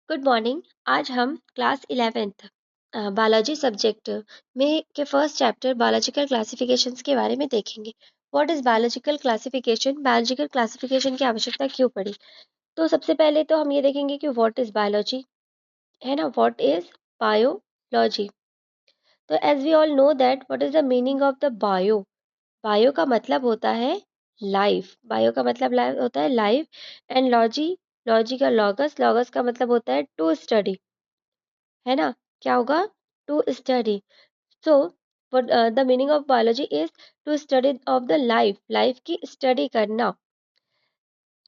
Good morning. आज हम class 11th biology subject में के फर्स्ट चैप्टर बायोलॉजिकल क्लासिफिकेशंस के बारे में देखेंगे। What is biological classification? Biological classification की आवश्यकता क्यों पड़ी? तो सबसे पहले तो हम ये देखेंगे कि व्हाट इज बायोलॉजी, है ना। What is biology? तो as we all know that what is the meaning of the bio. Bio का मतलब होता है लाइफ। बायो का मतलब होता है लाइफ। एंड लॉजी, लॉजी का लॉगस, लॉगस का मतलब होता है टू स्टडी, है ना। क्या होगा? To study. So the meaning of biology is to study of the life, life की स्टडी करना।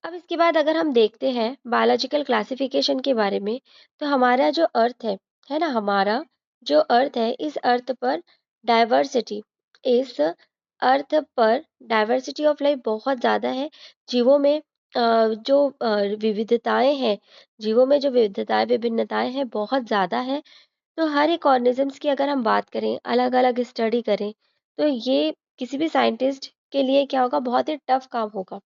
अब इसके बाद अगर हम देखते हैं बायोलॉजिकल क्लासिफिकेशन के बारे में, तो हमारा जो अर्थ है ना, हमारा जो अर्थ है, इस अर्थ पर डाइवर्सिटी, इस अर्थ पर डाइवर्सिटी ऑफ लाइफ बहुत ज़्यादा है। जीवों में जो विविधताएं हैं, जीवों में जो विविधताएं, विभिन्नताएं हैं, बहुत ज़्यादा है। तो हर एक ऑर्गेनिजम्स की अगर हम बात करें, अलग अलग स्टडी करें, तो ये किसी भी साइंटिस्ट के लिए क्या होगा, बहुत ही टफ काम होगा।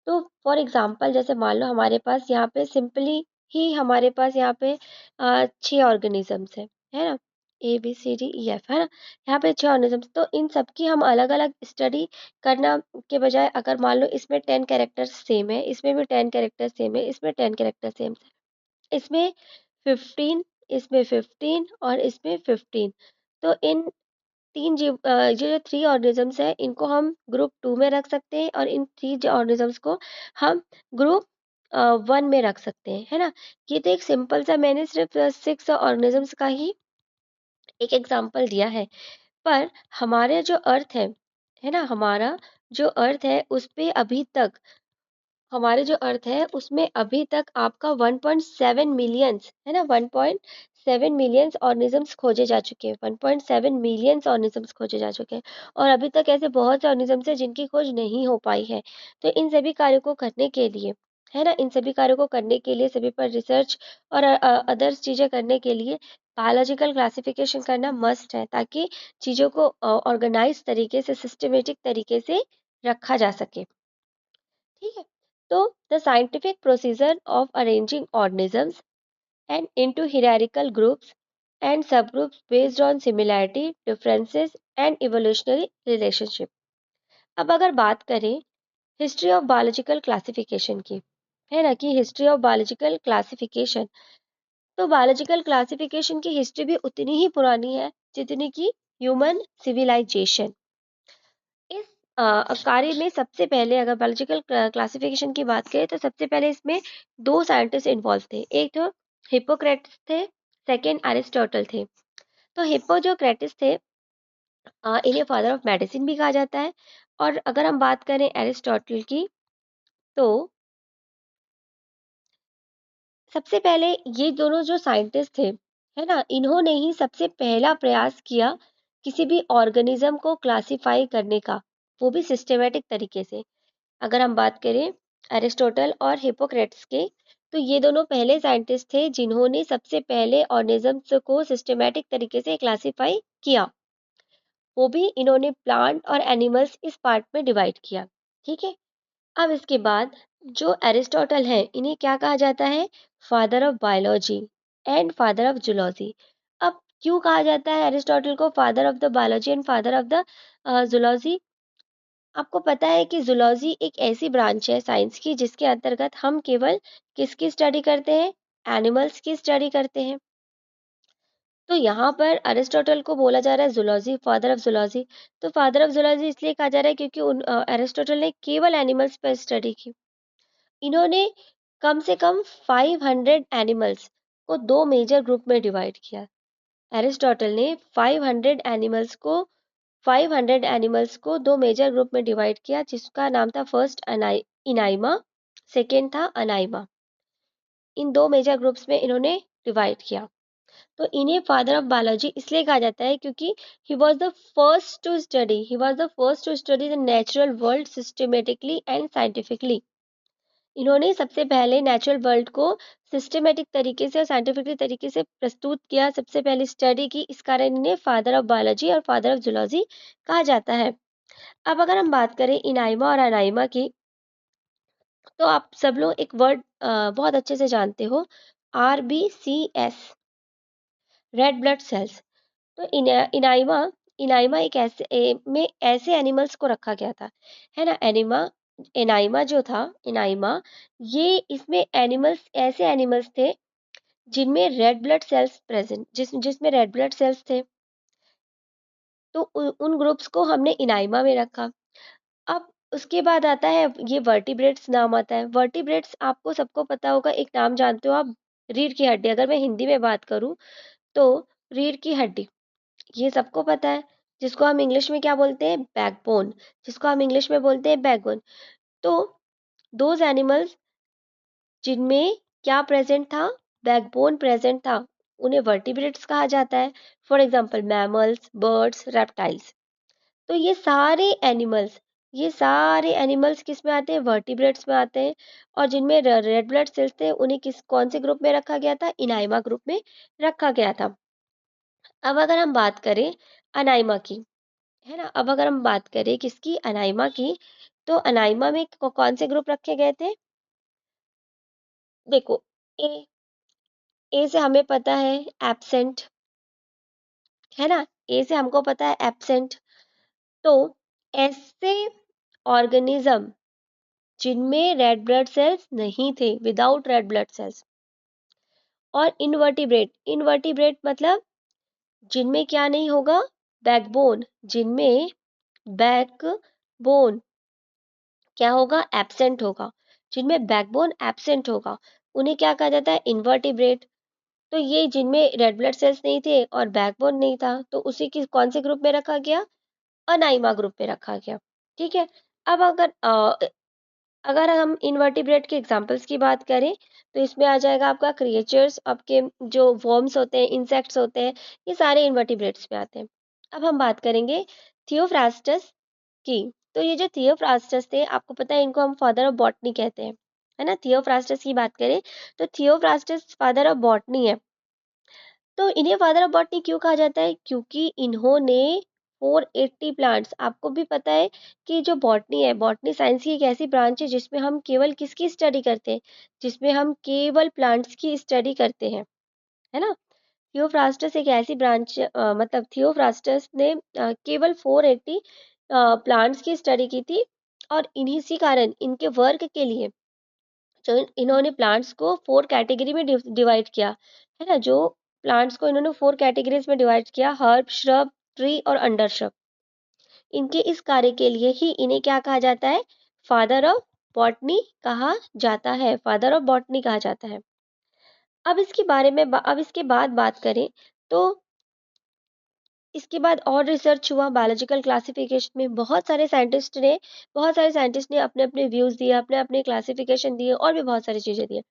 तो फॉर एग्जांपल जैसे मान लो हमारे पास यहाँ पे सिंपली ही हमारे पास यहाँ पे 6 ऑर्गेनिजम्स है ना। ABCDEF, है ना। यहाँ पे 6 ऑर्गेनिजम्स, तो इन सब की हम अलग अलग स्टडी करना के बजाय, अगर मान लो इसमें 10 कैरेक्टर्स सेम है, इसमें भी 10 कैरेक्टर्स सेम है, इसमें 10 कैरेक्टर सेम है, इसमें 15, इसमें 15 और इसमें 15, तो इन ये जो 3 ऑर्गेनिजम्स है, इनको हम ग्रुप 2 में रख सकते हैं और इन 3 ऑर्गेनिजम्स को हम ग्रुप 1 में रख सकते हैं, है ना। ये तो एक सिंपल सा, मैंने सिर्फ 6 ऑर्गेनिजम्स का ही एक एग्जांपल दिया है। पर हमारे जो अर्थ है ना, हमारा जो अर्थ है उस पे अभी तक, हमारे जो अर्थ है उसमें अभी तक आपका 1.7 मिलियंस, है ना, 1.7 मिलियंस ऑर्गेनिजम्स खोजे जा चुके हैं, 1.7 मिलियंस ऑर्गेनिजम्स खोजे जा चुके हैं। और अभी तक ऐसे बहुत से ऑर्गेनिजम्स हैं जिनकी खोज नहीं हो पाई है। तो इन सभी कार्यों को करने के लिए, है ना, इन सभी कार्यों को करने के लिए, सभी पर रिसर्च और अदर्स चीज़ें करने के लिए बायोलॉजिकल क्लासिफिकेशन करना मस्ट है, ताकि चीज़ों को ऑर्गेनाइज तरीके से, सिस्टमेटिक तरीके से रखा जा सके। ठीक है। तो the scientific procedure of arranging organisms and into hierarchical groups and subgroups based on similarity, differences and evolutionary relationship। अब अगर बात करें हिस्ट्री ऑफ बायोलॉजिकल क्लासिफिकेशन की, है ना, कि हिस्ट्री ऑफ बायोलॉजिकल क्लासिफिकेशन, तो बायोलॉजिकल क्लासिफिकेशन की हिस्ट्री भी उतनी ही पुरानी है जितनी की ह्यूमन सिविलाइजेशन। इस कार्य में सबसे पहले, अगर बायोलॉजिकल क्लासिफिकेशन की बात करें, तो सबसे पहले इसमें 2 साइंटिस्ट इन्वॉल्व थे। एक तो हिप्पोक्रेट्स थे, सेकेंड एरिस्टोटल थे। तो हिप्पोक्रेट्स थे, इन्हें फादर ऑफ मेडिसिन भी कहा जाता है। और अगर हम बात करें एरिस्टोटल की, तो सबसे पहले ये दोनों जो साइंटिस्ट थे, है ना, इन्होंने ही सबसे पहला प्रयास किया किसी भी ऑर्गेनिज्म को क्लासिफाई करने का, वो भी सिस्टमेटिक तरीके से। अगर हम बात करें एरिस्टोटल और हिप्पोक्रेट्स के, तो ये दोनों पहले साइंटिस्ट थे जिन्होंने सबसे पहले ऑर्गेनिजम्स को सिस्टमेटिक तरीके से क्लासिफाई किया। वो भी इन्होंने प्लांट और एनिमल्स इस पार्ट में डिवाइड किया। ठीक है। अब इसके बाद जो एरिस्टोटल है, इन्हें क्या कहा जाता है? Father of biology and father of zoology. अब क्यों कहा जाता है एरिस्टोटल को father of the biology and father of the zoology? आपको पता है कि जूलॉजी एक ऐसी ब्रांच है साइंस की जिसके अंतर्गत हम केवल किसकी स्टडी करते हैं? एनिमल्स की स्टडी करते हैं। तो यहाँ पर अरिस्टोटल को बोला जा रहा है जूलॉजी, फादर ऑफ जूलॉजी। तो फादर ऑफ जूलॉजी इसलिए कहा जा रहा है क्योंकि अरिस्टोटल ने केवल एनिमल्स पर स्टडी की। इन्होंने कम से कम 500 एनिमल्स को 2 मेजर ग्रुप में डिवाइड किया। एरिस्टोटल ने 500 एनिमल्स को 2 मेजर ग्रुप में डिवाइड किया, जिसका नाम था फर्स्ट इनाइमा, सेकेंड था अनाइमा। इन 2 मेजर ग्रुप्स में इन्होंने डिवाइड किया। तो इन्हें फादर ऑफ बायोलॉजी इसलिए कहा जाता है क्योंकि he was the first to study the natural world systematically and scientifically. इन्होंने सबसे पहले नेचुरल वर्ल्ड को सिस्टमेटिक तरीके से और साइंटिफिकली तरीके से प्रस्तुत किया, सबसे पहले स्टडी की। इस कारण इन्हें फादर ऑफ बायोलॉजी और फादर ऑफ जूलॉजी कहा जाता है। अब अगर हम बात करें इनाइमा और अनाइमा की, तो आप सब लोग एक वर्ड बहुत अच्छे से जानते हो, RBCS, रेड ब्लड सेल्स। तो इनाइमा इनाइमा एक में ऐसे एनिमल्स को रखा गया था, है ना। एनाइमा जो था, इनाइमा, ये इसमें एनिमल्स, ऐसे एनिमल्स थे जिनमें रेड ब्लड सेल्स प्रेजेंट, जिसमें रेड ब्लड सेल्स थे। तो उन ग्रुप्स को हमने इनाइमा में रखा। अब उसके बाद आता है ये वर्टिब्रेट्स नाम आता है। वर्टिब्रेट्स आपको सबको पता होगा, एक नाम जानते हो आप, रीढ़ की हड्डी। अगर मैं हिंदी में बात करूं तो रीढ़ की हड्डी, ये सबको पता है, जिसको हम इंग्लिश में क्या बोलते हैं, बैकबोन, जिसको हम इंग्लिश में बोलते हैं बैकबोन। तो दोज एनिमल्स जिनमें क्या प्रेजेंट था, बैकबोन प्रेजेंट था, उन्हें वर्टिब्रेट्स कहा जाता है। For example mammals, birds, reptiles. तो ये सारे एनिमल्स किस में आते हैं, वर्टिब्रेट्स में आते हैं। और जिनमें रेड ब्लड सेल्स थे उन्हें कौन से ग्रुप में रखा गया था, इनाइमा ग्रुप में रखा गया था। अब अगर हम बात करें अनाइमा की, है ना, अब अगर हम बात करें किसकी, अनाइमा की, तो अनाइमा में कौन से ग्रुप रखे गए थे। देखो, ए ए से हमें पता है एब्सेंट, है ना। ए से हमको पता है एब्सेंट। तो ऐसे ऑर्गेनिज्म जिनमें रेड ब्लड सेल्स नहीं थे, विदाउट रेड ब्लड सेल्स। और इनवर्टिब्रेट मतलब जिनमें क्या नहीं होगा, बैकबोन, जिनमें बैकबोन क्या होगा, एब्सेंट होगा। जिनमें बैकबोन एब्सेंट होगा उन्हें क्या कहा जाता है, इनवर्टिब्रेट। तो ये जिनमें रेड ब्लड सेल्स नहीं थे और बैकबोन नहीं था, तो उसी की कौन से ग्रुप में रखा गया, अनाइमा ग्रुप में रखा गया। ठीक है। अब अगर हम इनवर्टिब्रेट के एग्जांपल्स की बात करें तो इसमें आ जाएगा आपका क्रिएचर्स, आपके जो वर्म्स होते हैं, इंसेक्ट्स होते हैं, ये सारे इनवर्टिब्रेट्स में आते हैं। अब हम बात करेंगे थियोफ्रास्टस की। तो ये जो थियोफ्रास्टस थे, आपको पता है इनको हम फादर ऑफ बॉटनी कहते हैं, है ना। थियोफ्रास्टस की बात करें तो थियोफ्रास्टस फादर ऑफ बॉटनी है। तो इन्हें फादर ऑफ बॉटनी क्यों कहा जाता है, क्योंकि इन्होंने 480 प्लांट्स, आपको भी पता है कि जो बॉटनी है, बॉटनी साइंस की एक ऐसी ब्रांच है जिसमें हम केवल किसकी स्टडी करते हैं, जिसमें हम केवल प्लांट्स की स्टडी करते हैं, है ना। थियोफ्रास्टस एक ऐसी ब्रांच, मतलब थियोफ्रास्टस ने केवल 480 प्लांट्स की स्टडी की थी। और इन्हीं सी कारण इनके वर्क के लिए जो इन्होंने प्लांट्स को 4 कैटेगरी में डिवाइड किया, है ना। जो प्लांट्स को इन्होंने 4 कैटेगरीज में डिवाइड किया, हर्ब, श्रब, ट्री और अंडर श्रब। इनके इस कार्य के लिए ही इन्हें क्या कहा जाता है, फादर ऑफ बॉटनी कहा जाता है, फादर ऑफ बॉटनी कहा जाता है। अब इसके बाद बात करें तो इसके बाद और रिसर्च हुआ बायोलॉजिकल क्लासिफिकेशन में। बहुत सारे साइंटिस्ट ने अपने अपने व्यूज दिए, अपने अपने क्लासिफिकेशन दिए और भी बहुत सारी चीजें दी।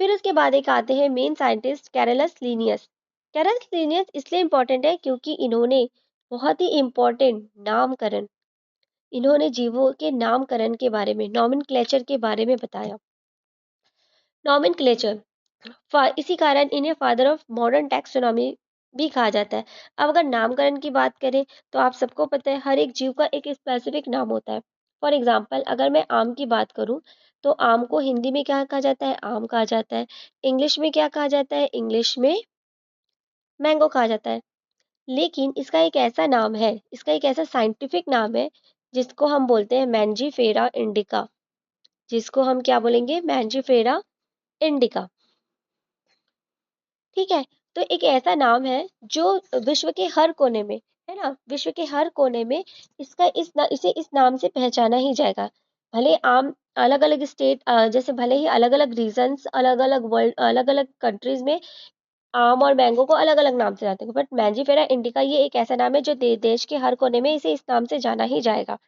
फिर उसके बाद एक आते हैं main scientist, Carlos Linnaeus. Carlos Linnaeus इसलिए इम्पोर्टेंट है क्योंकि इन्होंने बहुत ही इम्पोर्टेंट नामकरण, इन्होंने जीवों के नामकरण के बारे में, नॉमेनक्लेचर के बारे में बताया। नॉमेनक्लेचर, इसी कारण इन्हें फादर ऑफ मॉडर्न टैक्सोनॉमी भी कहा जाता है। अब अगर नामकरण की बात करें तो आप सबको पता है हर एक जीव का एक स्पेसिफिक नाम होता है। फॉर एग्जाम्पल अगर मैं आम की बात करूं तो आम को हिंदी में क्या कहा जाता है, आम कहा जाता है। इंग्लिश में क्या कहा जाता है, इंग्लिश में मैंगो कहा जाता है। लेकिन इसका एक ऐसा साइंटिफिक नाम है जिसको हम बोलते हैं मैंजीफेरा इंडिका, जिसको हम क्या बोलेंगे, मैंजीफेरा इंडिका। ठीक है। तो एक ऐसा नाम है जो विश्व के हर कोने में, है ना, विश्व के हर कोने में इसे इस नाम से पहचाना ही जाएगा। भले आम अलग अलग स्टेट, जैसे भले ही अलग अलग रीजन्स, अलग अलग वर्ल्ड, अलग अलग कंट्रीज में आम और मैंगो को अलग अलग नाम से जानते हैं, बट मैंजीफेरा इंडिका ये एक ऐसा नाम है जो देश के हर कोने में इसे इस नाम से जाना ही जाएगा।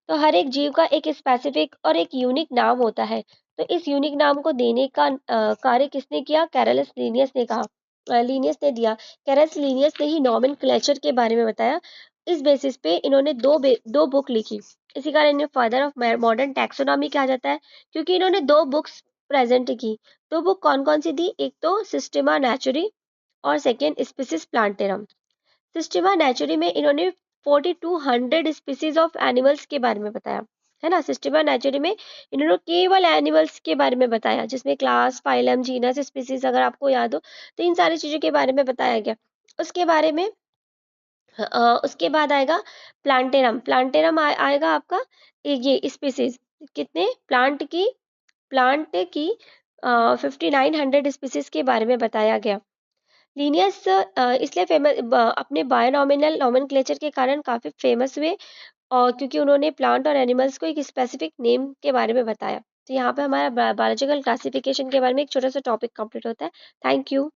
तो हर एक जीव का एक स्पेसिफिक और एक यूनिक नाम होता है। तो इस यूनिक नाम को देने का कार्य किसने किया, कैरलस लीनियस ने कहा, लीनियस ने दिया। कैरलस लीनियस ने ही नॉमेनक्लेचर के बारे में बताया। इस बेसिस पे इन्होंने दो बुक लिखी। इसी कारण इन्हें फादर ऑफ मॉडर्न टैक्सोनॉमी कहा जाता है, क्योंकि इन्होंने दो बुक्स प्रेजेंट की। दो बुक कौन कौन सी दी, एक तो सिस्टेमा नेचुरी और सेकेंड स्पीसीज प्लांटेरम। सिस्टेमा नेचुरी में इन्होंने 4200 स्पीसीज ऑफ एनिमल्स के बारे में बताया। है ना। सिस्टेमा नेचुरी में इन्होंने केवल एनिमल्स के बारे में बताया, जिसमें क्लास, फाइलम, जीनस, स्पीसीज अगर आपको याद हो तो इन सारी चीज़ों के बारे में बताया गया। उसके बारे में उसके बाद आएगा प्लांटेरम। प्लांटेरम आएगा आपका ये स्पीसीज, कितने प्लांट की 5900 स्पीसीज के बारे में बताया गया। लिनियस इसलिए फेमस अपने बायोनॉमिनल नॉमेनक्लेचर के कारण काफ़ी फेमस हुए, और क्योंकि उन्होंने प्लांट और एनिमल्स को एक स्पेसिफिक नेम के बारे में बताया। तो यहाँ पे हमारा बायोलॉजिकल क्लासिफिकेशन के बारे में एक छोटा सा टॉपिक कंप्लीट होता है। Thank you.